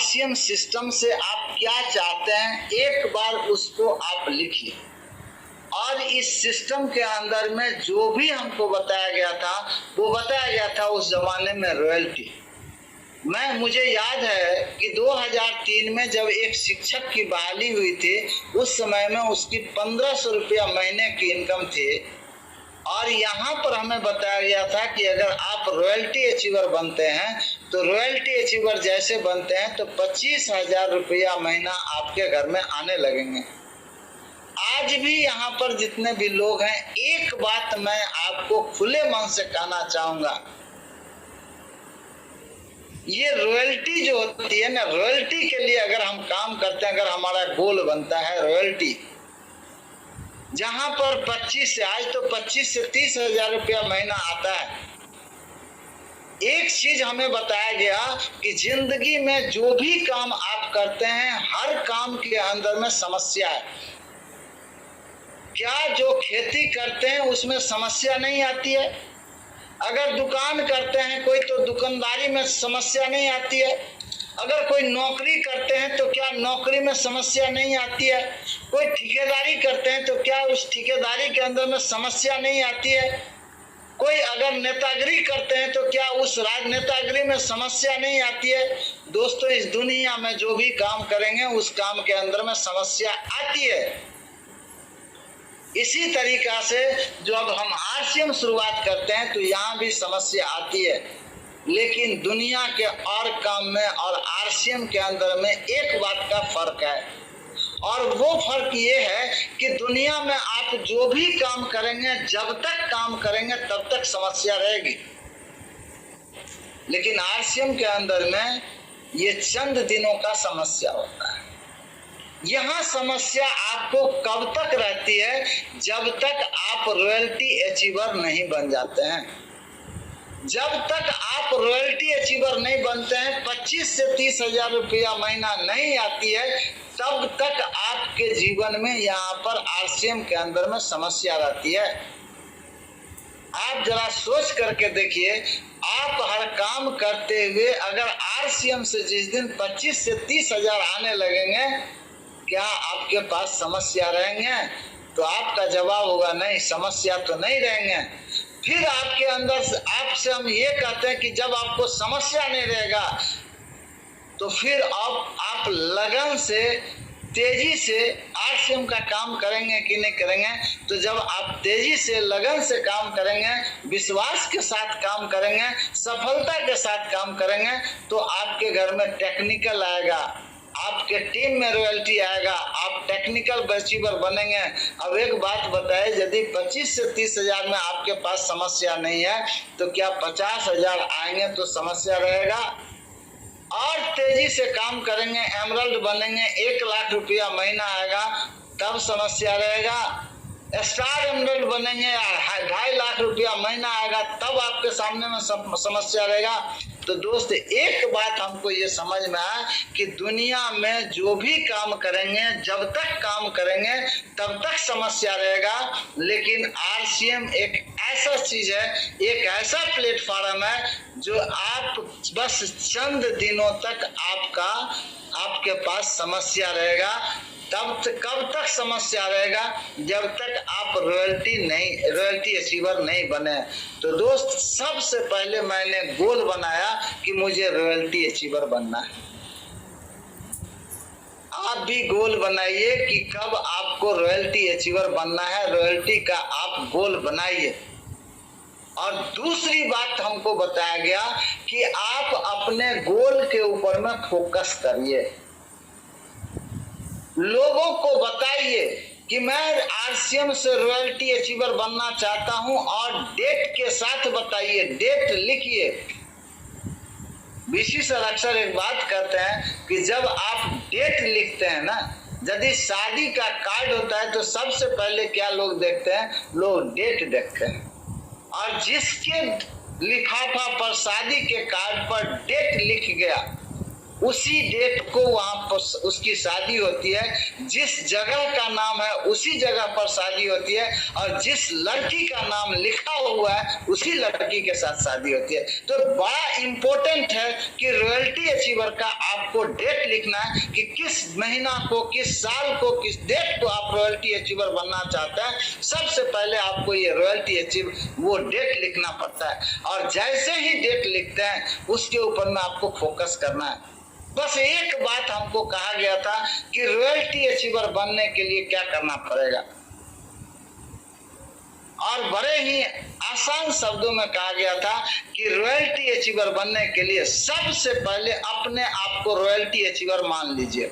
RCM system से आप क्या चाहते हैं, एक बार उसको आप लिखिए। और इस सिस्टम के अंदर में जो भी हमको बताया गया था, वो बताया गया था उस जमाने में रॉयल्टी। मुझे याद है कि 2003 में जब एक शिक्षक की बहाली हुई थी, उस समय में उसकी 1500 रुपया महीने की इनकम थी। और यहाँ पर हमें बताया गया था कि अगर आप रॉयल्टी अचीवर बनते हैं तो रॉयल्टी अचीवर जैसे बनते हैं तो 25,000 रुपया महीना आपके घर में आने लगेंगे। आज भी यहाँ पर जितने भी लोग हैं, एक बात मैं आपको खुले मन से कहना चाहूंगा, ये रॉयल्टी जो होती है ना, रॉयल्टी के लिए अगर हम काम करते हैं, अगर हमारा गोल बनता है रॉयल्टी, जहां पर 25 से आज तो 25 से 30,000 रुपया महीना आता है। एक चीज हमें बताया गया कि जिंदगी में जो भी काम आप करते हैं, हर काम के अंदर में समस्या है। क्या जो खेती करते हैं उसमें समस्या नहीं आती है? अगर दुकान करते हैं कोई तो दुकानदारी में समस्या नहीं आती है? अगर कोई नौकरी करते हैं तो क्या नौकरी में समस्या नहीं आती है? कोई ठेकेदारी करते हैं तो क्या उस ठेकेदारी के अंदर में समस्या नहीं आती है? कोई अगर नेतागिरी करते हैं तो क्या उस राजनेतागिरी में समस्या नहीं आती है? दोस्तों, इस दुनिया में जो भी काम करेंगे उस काम के अंदर में समस्या आती है। इसी तरीका से जब हम आरसीएम शुरुआत करते हैं तो यहाँ भी समस्या आती है, लेकिन दुनिया के और काम में और आरसीएम के अंदर में एक बात का फर्क है, और वो फर्क ये है कि दुनिया में आप जो भी काम करेंगे, जब तक काम करेंगे तब तक समस्या रहेगी, लेकिन आरसीएम के अंदर में ये चंद दिनों का समस्या होता है। यहाँ समस्या आपको कब तक रहती है? जब तक आप रॉयल्टी अचीवर नहीं बन जाते हैं। जब तक आप रॉयल्टी अचीवर नहीं बनते हैं, 25 से 30,000 रुपया महीना नहीं आती है, तब तक आपके जीवन में यहाँ पर आरसीएम के अंदर में समस्या रहती है। आप जरा सोच करके देखिए, आप हर काम करते हुए अगर आरसीएम से जिस दिन 25 से 30,000 आने लगेंगे, क्या आपके पास समस्या रहेंगे? तो आपका जवाब होगा नहीं, समस्या तो नहीं रहेंगे। फिर आपके अंदर आपसे हम ये कहते हैं कि जब आपको समस्या नहीं रहेगा तो फिर आप लगन से, तेजी से आरसीएम का काम करेंगे कि नहीं करेंगे? तो जब आप तेजी से, लगन से काम करेंगे, विश्वास के साथ काम करेंगे, सफलता के साथ काम करेंगे, तो आपके घर में टेक्निकल आएगा, आपके टीम में रॉयल्टी आएगा, आप टेक्निकल अचीवर बनेंगे। अब एक बात बताए, यदि 25 से 30,000 में आपके पास समस्या नहीं है तो क्या 50,000 आएंगे तो समस्या रहेगा? और तेजी से काम करेंगे, एमरल्ड बनेंगे, 1 लाख रुपया महीना आएगा, तब समस्या रहेगा? स्टार एमरल्ड बनेंगे, 2.5 लाख रुपया महीना आएगा, तब आपके सामने में समस्या रहेगा? तो दोस्त, एक बात हमको ये समझ में आया कि दुनिया में जो भी काम करेंगे, जब तक काम करेंगे तब तक समस्या रहेगा, लेकिन आरसीएम एक ऐसा चीज है, एक ऐसा प्लेटफॉर्म है जो आप बस चंद दिनों तक आपके पास समस्या रहेगा। कब तक समस्या रहेगा? जब तक आप रॉयल्टी अचीवर नहीं बने। तो दोस्त, सबसे पहले मैंने गोल बनाया कि मुझे रॉयल्टी अचीवर बनना है। आप भी गोल बनाइए कि कब आपको रॉयल्टी अचीवर बनना है, रॉयल्टी का आप गोल बनाइए। और दूसरी बात हमको बताया गया कि आप अपने गोल के ऊपर में फोकस करिए, लोगों को बताइए कि मैं आरसीएम से रॉयल्टी अचीवर बनना चाहता हूं, और डेट के साथ बताइए, डेट लिखिए। बीसी सर अक्सर एक बात कहते हैं कि जब आप डेट लिखते हैं ना, यदि शादी का कार्ड होता है तो सबसे पहले क्या लोग देखते हैं? लोग डेट देखते हैं, और जिसके लिफाफा पर, शादी के कार्ड पर डेट लिख गया, उसी डेट को वहां पर उसकी शादी होती है। जिस जगह का नाम है उसी जगह पर शादी होती है, और जिस लड़की का नाम लिखा हुआ है उसी लड़की के साथ शादी होती है। तो बड़ा इंपॉर्टेंट है कि रॉयल्टी अचीवर का आप आपको डेट लिखना है कि किस महीना को, किस साल को, किस डेट को आप रॉयल्टी अचीवर बनना चाहते हैं। सबसे पहले आपको ये रॉयल्टी अचीव वो डेट लिखना पड़ता है, और जैसे ही डेट लिखते हैं उसके ऊपर में आपको फोकस करना है। बस एक बात हमको कहा गया था कि रॉयल्टी अचीवर बनने के लिए क्या करना पड़ेगा, और बड़े ही आसान शब्दों में कहा गया था कि रॉयल्टी अचीवर बनने के लिए सबसे पहले अपने आप को रॉयल्टी अचीवर मान लीजिए।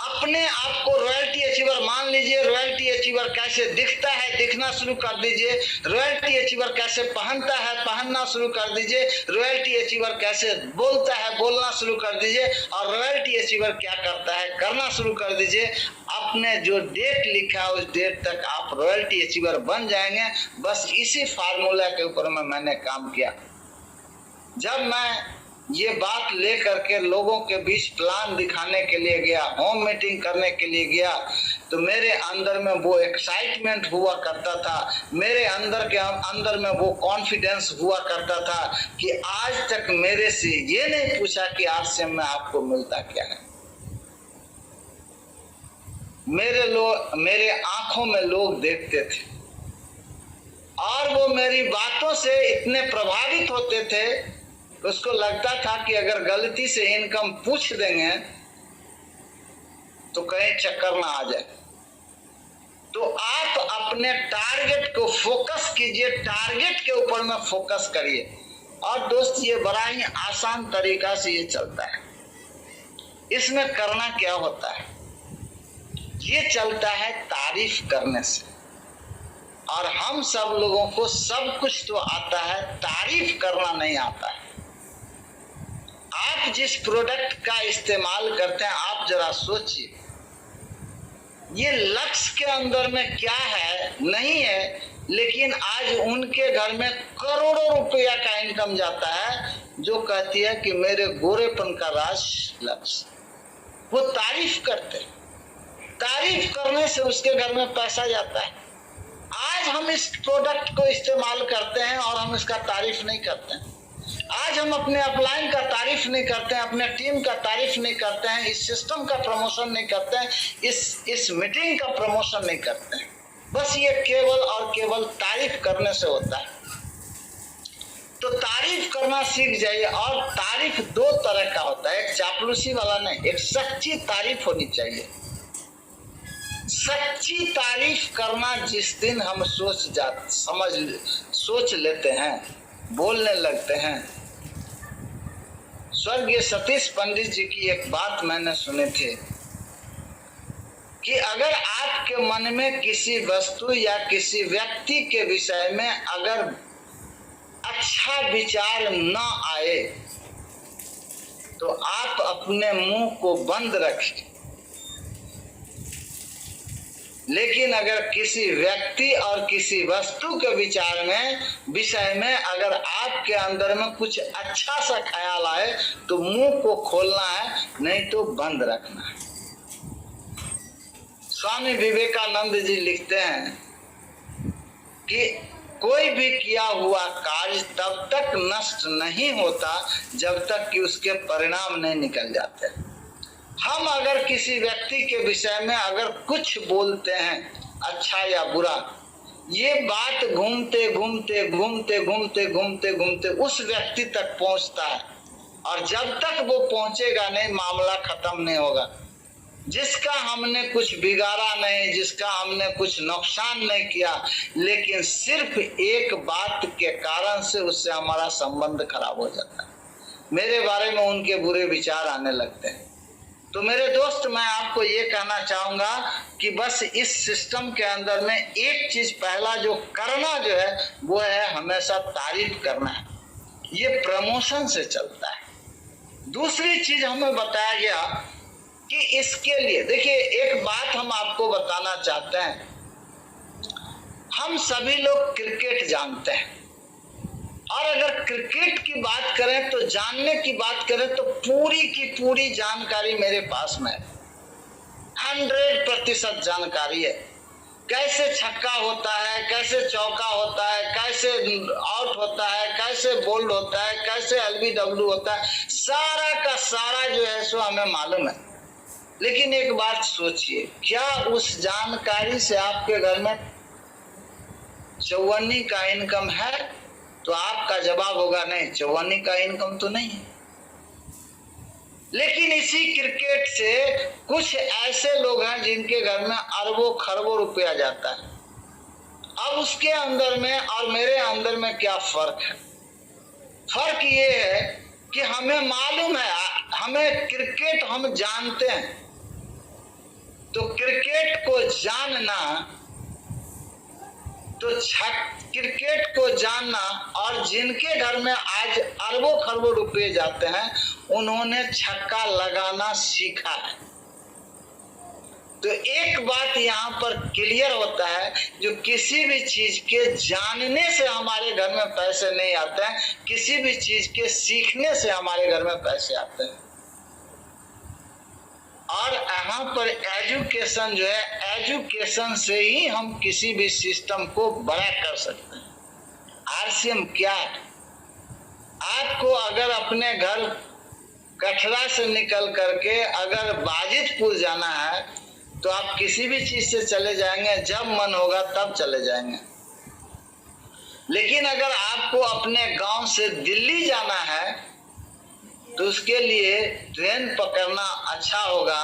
अपने आप को रॉयल्टी अचीवर मान लीजिए। रॉयल्टी अचीवर कैसे दिखता है, दिखना शुरू कर दीजिए। रॉयल्टी अचीवर कैसे पहनता है, पहनना शुरू कर दीजिए। रॉयल्टी अचीवर कैसे बोलता है, बोलना शुरू कर दीजिए। और रॉयल्टी अचीवर क्या करता है, करना शुरू कर दीजिए। आपने जो डेट लिखा है उस डेट तक आप रॉयल्टी अचीवर बन जाएंगे। बस इसी फार्मूला के ऊपर में मैंने काम किया। जब मैं ये बात लेकर के लोगों के बीच प्लान दिखाने के लिए गया, होम मीटिंग करने के लिए गया, तो मेरे अंदर में वो एक्साइटमेंट हुआ करता था, मेरे अंदर में वो कॉन्फिडेंस हुआ करता था कि आज तक मेरे से ये नहीं पूछा कि आज से मैं आपको मिलता क्या है। मेरे आंखों में लोग देखते थे और वो मेरी बातों से इतने प्रभावित होते थे, उसको लगता था कि अगर गलती से इनकम पूछ देंगे तो कहीं चक्कर ना आ जाए। तो आप अपने टारगेट को फोकस कीजिए, टारगेट के ऊपर में फोकस करिए। और दोस्त ये बड़ा ही आसान तरीका से ये चलता है। इसमें करना क्या होता है, ये चलता है तारीफ करने से। और हम सब लोगों को सब कुछ तो आता है, तारीफ करना नहीं आता है। आप जिस प्रोडक्ट का इस्तेमाल करते हैं, आप जरा सोचिए, ये लक्ष्य के अंदर में क्या है, नहीं है, लेकिन आज उनके घर में करोड़ों रुपया का इनकम जाता है, जो कहती है कि मेरे गोरेपन का राज लक्ष्य। वो तारीफ करते, तारीफ करने से उसके घर में पैसा जाता है। आज हम इस प्रोडक्ट को इस्तेमाल करते हैं और हम इसका तारीफ नहीं करते हैं। आज हम अपने अपलाइन का तारीफ नहीं करते हैं, अपने टीम का तारीफ नहीं करते हैं, इस सिस्टम का प्रमोशन नहीं करते हैं, इस मीटिंग का प्रमोशन नहीं करते हैं। बस ये केवल और केवल तारीफ करने से होता है। तो तारीफ करना सीख जाइए। और तारीफ दो तरह का होता है, एक चापलूसी वाला नहीं, एक सच्ची तारीफ होनी चाहिए। सच्ची तारीफ करना जिस दिन हम सोच लेते हैं, बोलने लगते हैं। स्वर्गीय सतीश पंडित जी की एक बात मैंने सुनी थी कि अगर आपके मन में किसी वस्तु या किसी व्यक्ति के विषय में अगर अच्छा विचार न आए तो आप अपने मुंह को बंद रखें, लेकिन अगर किसी व्यक्ति और किसी वस्तु के विषय में अगर आपके अंदर में कुछ अच्छा सा ख्याल आए तो मुंह को खोलना है, नहीं तो बंद रखना है। स्वामी विवेकानंद जी लिखते हैं कि कोई भी किया हुआ कार्य तब तक नष्ट नहीं होता जब तक कि उसके परिणाम नहीं निकल जाते। हम अगर किसी व्यक्ति के विषय में अगर कुछ बोलते हैं, अच्छा या बुरा, ये बात घूमते घूमते घूमते घूमते घूमते घूमते उस व्यक्ति तक पहुंचता है, और जब तक वो पहुंचेगा नहीं, मामला खत्म नहीं होगा। जिसका हमने कुछ बिगाड़ा नहीं, जिसका हमने कुछ नुकसान नहीं किया, लेकिन सिर्फ एक बात के कारण से उससे हमारा संबंध खराब हो जाता है, मेरे बारे में उनके बुरे विचार आने लगते हैं। तो मेरे दोस्त, मैं आपको ये कहना चाहूंगा कि बस इस सिस्टम के अंदर में एक चीज पहला जो करना जो है वो है हमेशा तारीफ करना है। ये प्रमोशन से चलता है। दूसरी चीज हमें बताया गया कि इसके लिए देखिए, एक बात हम आपको बताना चाहते हैं। हम सभी लोग क्रिकेट जानते हैं, और अगर क्रिकेट की बात करें तो जानने की बात करें तो पूरी की पूरी जानकारी मेरे पास में 100% जानकारी है। कैसे छक्का होता है, कैसे चौका होता है, कैसे आउट होता है, कैसे बोल्ड होता है, कैसे LBW होता है, सारा का सारा जो है सो हमें मालूम है। लेकिन एक बात सोचिए, क्या उस जानकारी से आपके घर में चौवन्नी का इनकम है? तो आपका जवाब होगा नहीं, चौवन्नी का इनकम तो नहीं है। लेकिन इसी क्रिकेट से कुछ ऐसे लोग हैं जिनके घर में अरबों खरबों रुपया जाता है। अब उसके अंदर में और मेरे अंदर में क्या फर्क है? फर्क ये है कि हमें मालूम है, हमें क्रिकेट हम जानते हैं, तो क्रिकेट को जानना, तो क्रिकेट को जानना, और जिनके घर में आज अरबों खरबों रुपए जाते हैं उन्होंने छक्का लगाना सीखा है। तो एक बात यहाँ पर क्लियर होता है, जो किसी भी चीज के जानने से हमारे घर में पैसे नहीं आते हैं, किसी भी चीज के सीखने से हमारे घर में पैसे आते हैं। और यहाँ पर एजुकेशन जो है, एजुकेशन से ही हम किसी भी सिस्टम को बड़ा कर सकते हैं। आरसीएम क्या है? आपको अगर अपने घर कटरा से निकल करके अगर बाजितपुर जाना है तो आप किसी भी चीज से चले जाएंगे, जब मन होगा तब चले जाएंगे। लेकिन अगर आपको अपने गांव से दिल्ली जाना है तो उसके लिए ट्रेन पकड़ना अच्छा होगा।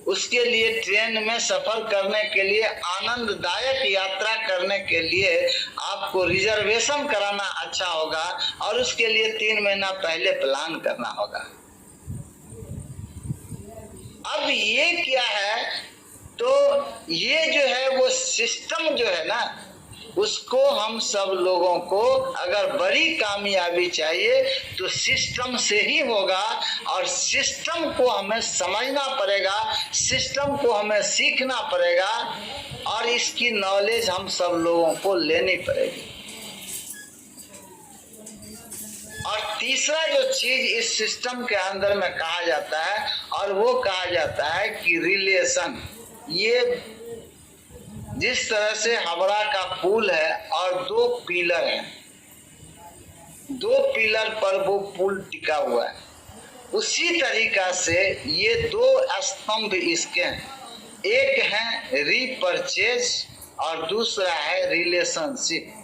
उसके लिए ट्रेन में सफर करने के लिए, आनंददायक यात्रा करने के लिए आपको रिजर्वेशन कराना अच्छा होगा, और उसके लिए 3 महीना पहले प्लान करना होगा। अब ये क्या है, तो ये जो है वो सिस्टम जो है ना, उसको हम सब लोगों को अगर बड़ी कामयाबी चाहिए तो सिस्टम से ही होगा, और सिस्टम को हमें समझना पड़ेगा, सिस्टम को हमें सीखना पड़ेगा, और इसकी नॉलेज हम सब लोगों को लेनी पड़ेगी। और तीसरा जो चीज इस सिस्टम के अंदर में कहा जाता है, और वो कहा जाता है कि रिलेशन। ये जिस तरह से हावड़ा का पुल है और 2 पिलर हैं, 2 पिलर पर वो पुल टिका हुआ है, उसी तरीका से ये 2 स्तंभ इसके हैं। एक है रीपरचेज और दूसरा है रिलेशनशिप।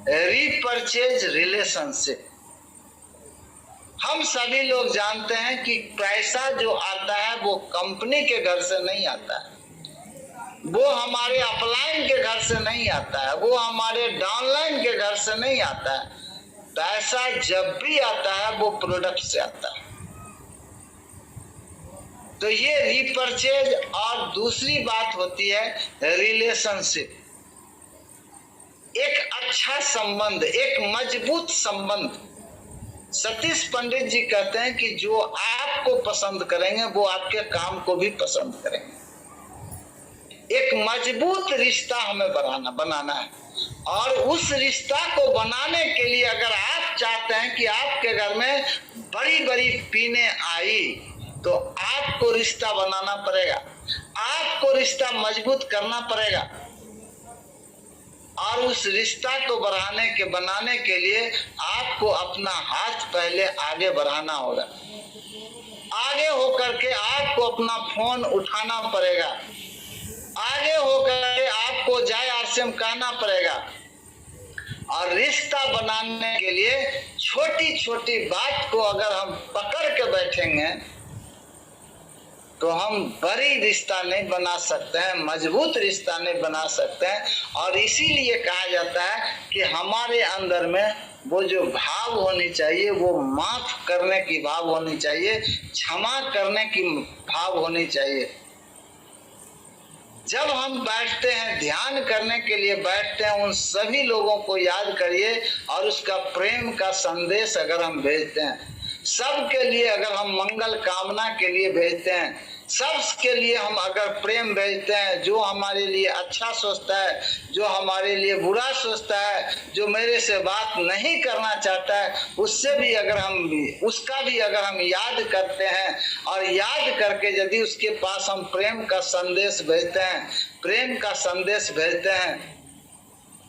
रीपरचेज रिलेशनशिप, हम सभी लोग जानते हैं कि पैसा जो आता है वो कंपनी के घर से नहीं आता है, वो हमारे अपलाइन के घर से नहीं आता है, वो हमारे डाउनलाइन के घर से नहीं आता है। पैसा जब भी आता है वो प्रोडक्ट से आता है। तो ये रीपरचेज, और दूसरी बात होती है रिलेशनशिप। एक अच्छा संबंध, एक मजबूत संबंध। सतीश पंडित जी कहते हैं कि जो आपको पसंद करेंगे वो आपके काम को भी पसंद करेंगे। एक मजबूत रिश्ता हमें बनाना है, और उस रिश्ता को बनाने के लिए अगर आप चाहते हैं कि आपके घर में बड़ी बड़ी पीने आई, तो आपको रिश्ता बनाना पड़ेगा, आपको रिश्ता मजबूत करना पड़ेगा। और उस रिश्ता को बनाने के लिए आपको अपना हाथ पहले आगे बढ़ाना होगा। आगे होकर के आपको अपना फोन उठाना पड़ेगा, आगे होकर आपको जय आरसीएम कहना पड़ेगा। और रिश्ता बनाने के लिए छोटी छोटी बात को अगर हम पकड़ के बैठेंगे तो हम बड़ी रिश्ता नहीं बना सकते हैं, मजबूत रिश्ता नहीं बना सकते हैं। और इसीलिए कहा जाता है कि हमारे अंदर में वो जो भाव होनी चाहिए, वो माफ करने की भाव होनी चाहिए, क्षमा करने की भाव होनी चाहिए। जब हम बैठते हैं, ध्यान करने के लिए बैठते हैं, उन सभी लोगों को याद करिए और उसका प्रेम का संदेश अगर हम भेजते हैं, सबके लिए अगर हम मंगल कामना के लिए भेजते हैं, सबके लिए हम अगर प्रेम भेजते हैं, जो हमारे लिए अच्छा सोचता है, जो हमारे लिए बुरा सोचता है, जो मेरे से बात नहीं करना चाहता है, उससे भी अगर उसका भी अगर हम याद करते हैं और याद करके यदि उसके पास हम प्रेम का संदेश भेजते हैं, प्रेम का संदेश भेजते हैं,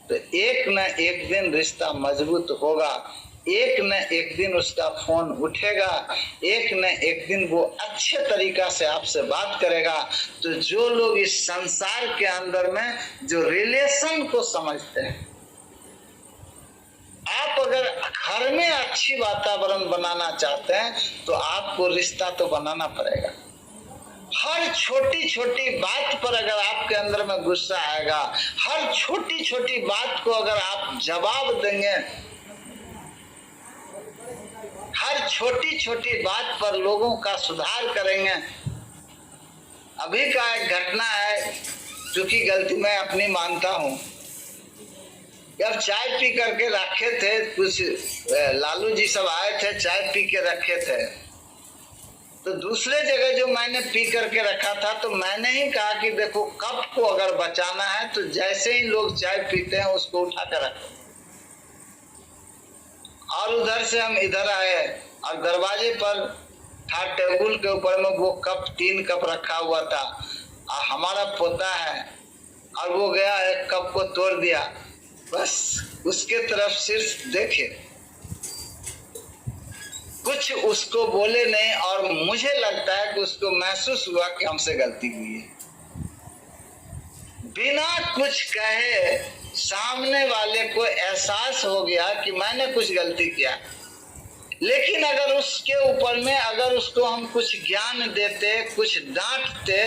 तो एक न एक दिन रिश्ता मजबूत होगा। एक न एक दिन उसका फोन उठेगा, एक न एक दिन वो अच्छे तरीका से आपसे बात करेगा। तो जो लोग इस संसार के अंदर में जो रिलेशन को समझते हैं, आप अगर घर में अच्छी वातावरण बनाना चाहते हैं तो आपको रिश्ता तो बनाना पड़ेगा। हर छोटी छोटी बात पर अगर आपके अंदर में गुस्सा आएगा, हर छोटी छोटी बात को अगर आप जवाब देंगे, हर छोटी छोटी बात पर लोगों का सुधार करेंगे। अभी का एक घटना है, चूंकि गलती मैं अपनी मानता हूं। जब चाय पी करके रखे थे, कुछ लालू जी सब आए थे, चाय पी के रखे थे, तो दूसरे जगह जो मैंने पी करके रखा था, तो मैंने ही कहा कि देखो कप को अगर बचाना है तो जैसे ही लोग चाय पीते हैं उसको उठा कर रखो। और उधर से हम इधर आए और दरवाजे पर था, टेबल के ऊपर में वो कप, 3 कप रखा हुआ था, और हमारा पोता है और वो गया एक कप को तोड़ दिया। बस उसके तरफ सिर्फ देखे, कुछ उसको बोले नहीं, और मुझे लगता है कि उसको महसूस हुआ कि हमसे गलती हुई है। बिना कुछ कहे सामने वाले को एहसास हो गया कि मैंने कुछ गलती किया। लेकिन अगर उसके ऊपर में अगर उसको हम कुछ ज्ञान देते, कुछ डांटते,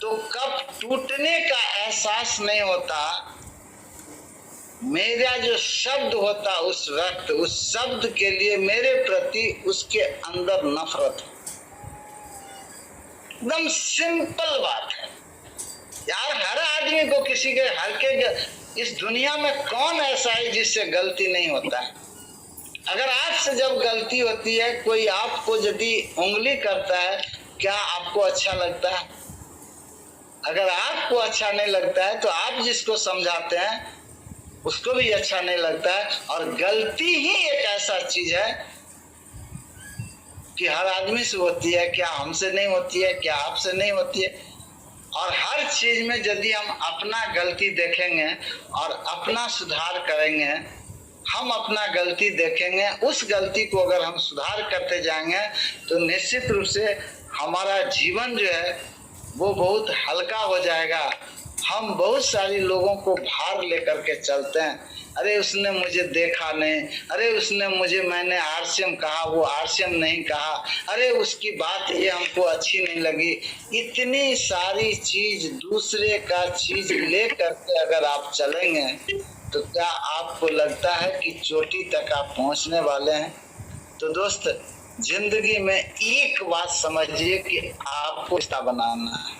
तो कब टूटने का एहसास नहीं होता। मेरा जो शब्द होता, उस वक्त उस शब्द के लिए मेरे प्रति उसके अंदर नफरत है। एकदम सिंपल बात है यार। हर आदमी को किसी के हल्के, इस दुनिया में कौन ऐसा है जिससे गलती नहीं होता है। अगर आपसे जब गलती होती है, कोई आपको यदि उंगली करता है, क्या आपको अच्छा लगता है? अगर आपको अच्छा नहीं लगता है तो आप जिसको समझाते हैं उसको भी अच्छा नहीं लगता है। और गलती ही एक ऐसा चीज है कि हर आदमी से होती है, क्या हमसे नहीं होती है, क्या आपसे नहीं होती है। और हर चीज में यदि हम अपना गलती देखेंगे और अपना सुधार करेंगे, हम अपना गलती देखेंगे, उस गलती को अगर हम सुधार करते जाएंगे, तो निश्चित रूप से हमारा जीवन जो है वो बहुत हल्का हो जाएगा। हम बहुत सारी लोगों को भार लेकर के चलते हैं। अरे उसने मुझे देखा नहीं, अरे उसने मुझे, मैंने आरसीएम कहा, वो आरसीएम नहीं कहा, अरे उसकी बात ये हमको अच्छी नहीं लगी। इतनी सारी चीज, दूसरे का चीज ले करके अगर आप चलेंगे तो क्या आपको लगता है कि चोटी तक आप पहुंचने वाले हैं? तो दोस्त, जिंदगी में एक बात समझिए कि आपको रिश्ता बनाना है।